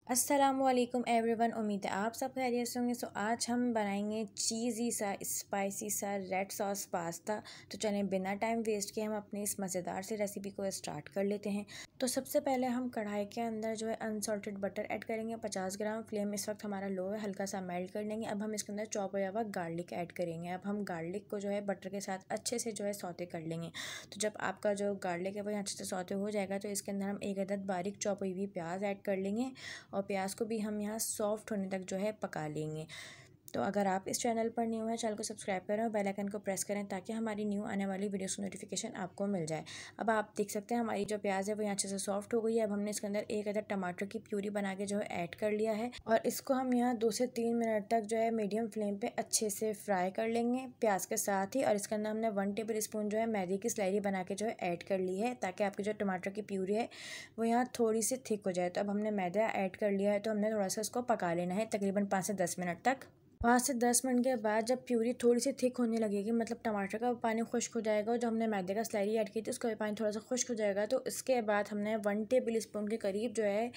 अस्सलामुअलैकुम एवरीवन। उम्मीद है आप सब खैरियत से होंगे। आज हम बनाएंगे चीज़ी सा स्पाइसी सा रेड सॉस पास्ता। तो चलें बिना टाइम वेस्ट किए हम अपनी इस मज़ेदार सी रेसिपी को स्टार्ट कर लेते हैं। तो सबसे पहले हम कढ़ाई के अंदर जो है अनसॉल्टेड बटर ऐड करेंगे 50 ग्राम। फ्लेम इस वक्त हमारा लो है, हल्का सा मेल्ट कर लेंगे। अब हम इसके अंदर चॉप हुआ हुआ गार्लिक ऐड करेंगे। अब हम गार्लिक को जो है बटर के साथ अच्छे से जो है सौते कर लेंगे। तो जब आपका जो गार्लिक है वो अच्छे से सौते हो जाएगा तो इसके अंदर हम एक अदद बारीक चॉप हुई हुई प्याज ऐड कर लेंगे और प्याज को भी हम यहाँ सॉफ्ट होने तक जो है पका लेंगे। तो अगर आप इस चैनल पर न्यू हैं, चैनल को सब्सक्राइब करें और बेल आइकन को प्रेस करें ताकि हमारी न्यू आने वाली वीडियोस की नोटिफिकेशन आपको मिल जाए। अब आप देख सकते हैं हमारी जो प्याज है वो यहाँ अच्छे से सॉफ्ट हो गई है। अब हमने इसके अंदर एक अदर टमाटर की प्यूरी बना के जो है ऐड कर लिया है और इसको हम यहाँ 2 से 3 मिनट तक जो है मीडियम फ्लेम पे अच्छे से फ्राई कर लेंगे प्याज के साथ ही। और इसके अंदर हमने 1 टेबल स्पून जो है मैदे की स्लाइरी बना के जो है ऐड कर ली है ताकि आपकी जो टमाटर की प्यूरी है वो यहाँ थोड़ी सी थिक हो जाए। तो अब हमने मैदा ऐड कर लिया है तो हमने थोड़ा सा इसको पका लेना है तकरीबन 5 से 10 मिनट तक। 5 से 10 मिनट के बाद जब प्यूरी थोड़ी सी थिक होने लगेगी, मतलब टमाटर का पानी खुश्क हो जाएगा और जो हमने मैदे का स्लाइरी ऐड की थी उसका भी पानी थोड़ा सा खुश्क हो जाएगा, तो इसके बाद हमने 1 टेबल स्पून के करीब जो है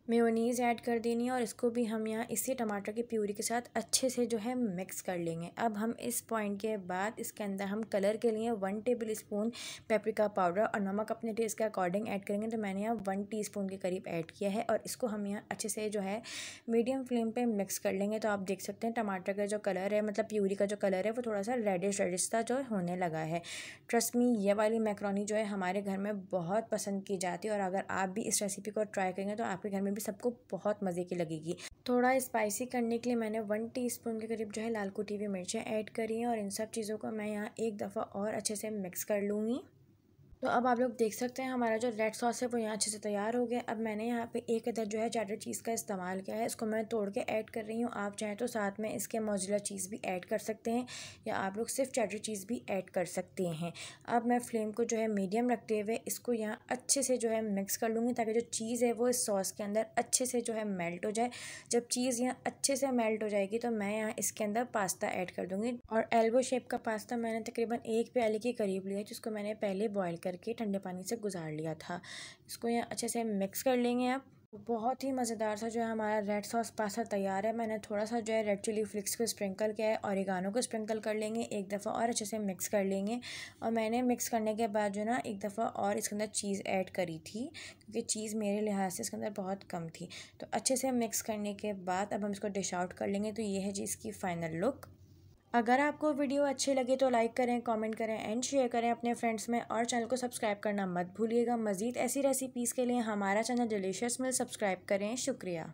मेयोनीज़ ऐड कर देनी है और इसको भी हम यहाँ इसी टमाटर की प्यूरी के साथ अच्छे से जो है मिक्स कर लेंगे। अब हम इस पॉइंट के बाद इसके अंदर हम कलर के लिए 1 टेबल स्पून पेपरिका पाउडर और नमक अपने टेस्ट के अकॉर्डिंग ऐड करेंगे। तो मैंने यहाँ 1 टीस्पून के करीब ऐड किया है और इसको हम यहाँ अच्छे से जो है मीडियम फ्लेम पे मिक्स कर लेंगे। तो आप देख सकते हैं टमाटर का जो कलर है, मतलब प्यूरी का जो कलर है वो थोड़ा सा रेडिश सा जो होने लगा है। ट्रस्ट मी, ये वाली मैक्रोनी जो है हमारे घर में बहुत पसंद की जाती है और अगर आप भी इस रेसिपी को ट्राई करेंगे तो आपके घर में भी सबको बहुत मज़े की लगेगी। थोड़ा स्पाइसी करने के लिए मैंने 1 टीस्पून के करीब जो है लाल कुटी हुई मिर्चें ऐड करी हैं और इन सब चीज़ों को मैं यहाँ एक दफ़ा और अच्छे से मिक्स कर लूँगी। तो अब आप लोग देख सकते हैं हमारा जो रेड सॉस है वो यहाँ अच्छे से तैयार हो गया। अब मैंने यहाँ पे एक अदर जो है चेडर चीज़ का इस्तेमाल किया है, इसको मैं तोड़ के ऐड कर रही हूँ। आप चाहें तो साथ में इसके मोज़रेला चीज़ भी ऐड कर सकते हैं या आप लोग सिर्फ चेडर चीज़ भी ऐड कर सकते हैं। अब मैं फ्लेम को जो है मीडियम रखते हुए इसको यहाँ अच्छे से जो है मिक्स कर लूँगी ताकि जो चीज़ है वो इस सॉस के अंदर अच्छे से जो है मेल्ट हो जाए। जब चीज़ यहाँ अच्छे से मेल्ट हो जाएगी तो मैं यहाँ इसके अंदर पास्ता ऐड कर दूँगी और एल्बो शेप का पास्ता मैंने तकरीबन 1 प्याले के करीब लिया जिसको मैंने पहले बॉयल करके ठंडे पानी से गुजार लिया था। इसको यहाँ अच्छे से मिक्स कर लेंगे। अब बहुत ही मज़ेदार सा जो है हमारा रेड सॉस पास्ता तैयार है। मैंने थोड़ा सा जो है रेड चिली फ्लिक्स को स्प्रिंकल किया है, ऑरिगानो को स्प्रिंकल कर लेंगे, एक दफ़ा और अच्छे से मिक्स कर लेंगे। और मैंने मिक्स करने के बाद जो ना एक दफ़ा और इसके अंदर चीज़ ऐड करी थी क्योंकि चीज़ मेरे लिहाज से इसके अंदर बहुत कम थी। तो अच्छे से मिक्स करने के बाद अब हम इसको डिश आउट कर लेंगे। तो ये है जी इसकी फ़ाइनल लुक। अगर आपको वीडियो अच्छी लगे तो लाइक करें, कमेंट करें एंड शेयर करें अपने फ्रेंड्स में और चैनल को सब्सक्राइब करना मत भूलिएगा। मज़ीद ऐसी रेसिपीज़ के लिए हमारा चैनल डिलीशियस मील सब्सक्राइब करें। शुक्रिया।